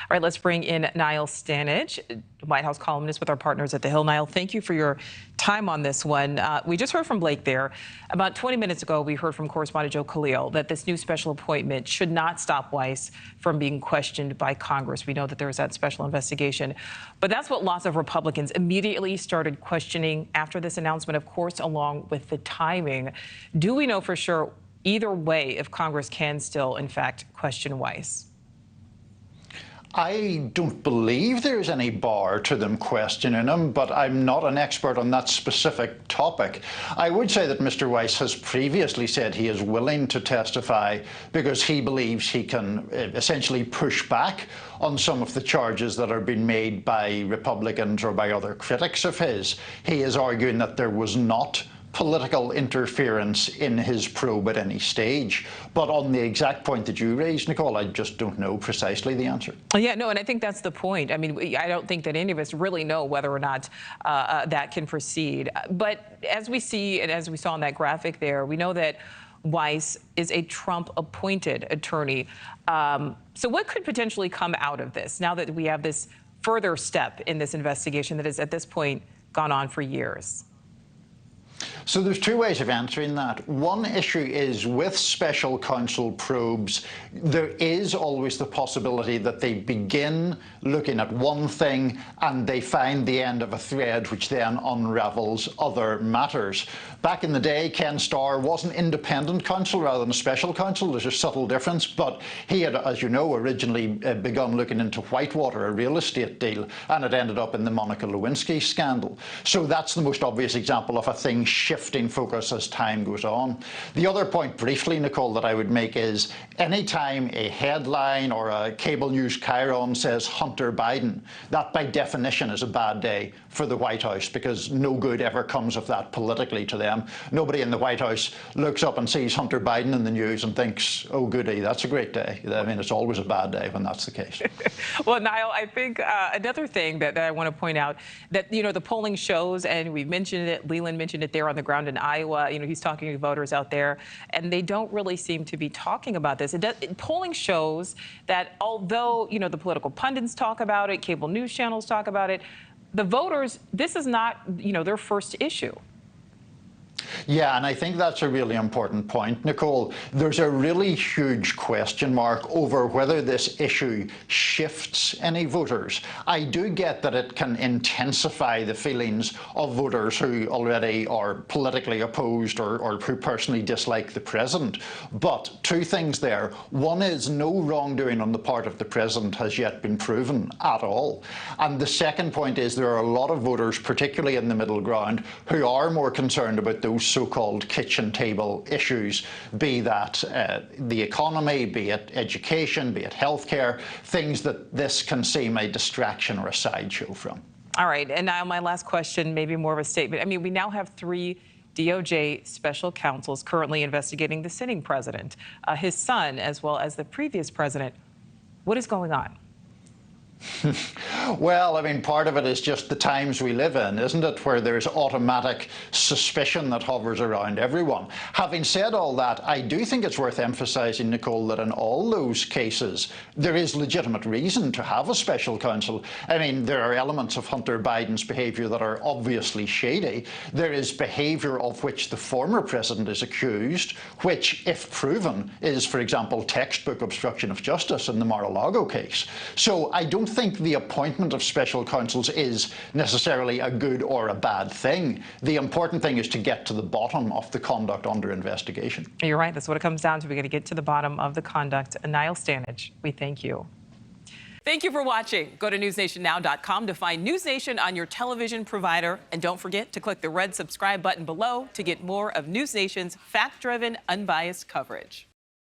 right, let's bring in Niall Stanage, White House columnist with our partners at The Hill. Niall, thank you for your time on this one. We just heard from Blake there. About 20 minutes ago, we heard from correspondent Joe Khalil that this new special appointment should not stop Weiss from being questioned by Congress. We know that there was that special investigation. But that's what lots of Republicans immediately started questioning after this announcement, of course, along with the timing. Do we know for sure either way if Congress can still, in fact, question Weiss? I don't believe there's any bar to them questioning him, but I'm not an expert on that specific topic. I would say that Mr. Weiss has previously said he is willing to testify because he believes he can essentially push back on some of the charges that are being made by Republicans or by other critics of his. He is arguing that there was not political interference in his probe at any stage. But on the exact point that you raised, Nichole, I just don't know precisely the answer. Yeah, no, and I think that's the point. I mean, I don't think that any of us really know whether or not that can proceed. But as we see, and as we saw in that graphic there, we know that Weiss is a Trump-appointed attorney. So what could potentially come out of this now that we have this further step in this investigation that has, at this point, gone on for years? So there's two ways of answering that. One issue is with special counsel probes, there is always the possibility that they begin looking at one thing and they find the end of a thread which then unravels other matters. Back in the day, Ken Starr was an independent counsel rather than a special counsel. There's a subtle difference, but he had, as you know, originally begun looking into Whitewater, a real estate deal, and it ended up in the Monica Lewinsky scandal. So that's the most obvious example of a thing shifting focus as time goes on. The other point, briefly, Nichole, that I would make is anytime a headline or a cable news chyron says Hunter Biden, that by definition is a bad day for the White House because no good ever comes of that politically to them. Nobody in the White House looks up and sees Hunter Biden in the news and thinks, oh, goody, that's a great day. I mean, it's always a bad day when that's the case. Well, Niall, I think another thing that I want to point out that, you know, the polling shows, and we mentioned it, Leland mentioned it there on the ground in Iowa, you know, he's talking to voters out there, and they don't really seem to be talking about this. Polling shows that although, you know, the political pundits talk about it, cable news channels talk about it, the voters, this is not, you know, their first issue. Yeah, and I think that's a really important point, Nichole. There's a really huge question mark over whether this issue shifts any voters. I do get that it can intensify the feelings of voters who already are politically opposed or who personally dislike the president. But two things there. One is no wrongdoing on the part of the president has yet been proven at all. And the second point is there are a lot of voters, particularly in the middle ground, who are more concerned about those so-called kitchen table issues, be that the economy, be it education, be it healthcare, things that this can seem a distraction or a sideshow from. All right, and now my last question, maybe more of a statement. I mean, we now have 3 DOJ special counsels currently investigating the sitting president, his son, as well as the previous president. What is going on? Well, I mean, part of it is just the times we live in, isn't it, where there's automatic suspicion that hovers around everyone. Having said all that, I do think it's worth emphasising, Nichole, that in all those cases, there is legitimate reason to have a special counsel. I mean, there are elements of Hunter Biden's behaviour that are obviously shady. There is behaviour of which the former president is accused, which, if proven, is, for example, textbook obstruction of justice in the Mar-a-Lago case. So I don't think the appointment of special counsels is necessarily a good or a bad thing. The important thing is to get to the bottom of the conduct under investigation. You're right. That's what it comes down to. We're going to get to the bottom of the conduct. Niall Stanage, we thank you. Thank you for watching. Go to newsnationnow.com to find News Nation on your television provider. And don't forget to click the red subscribe button below to get more of News Nation's fact-driven, unbiased coverage.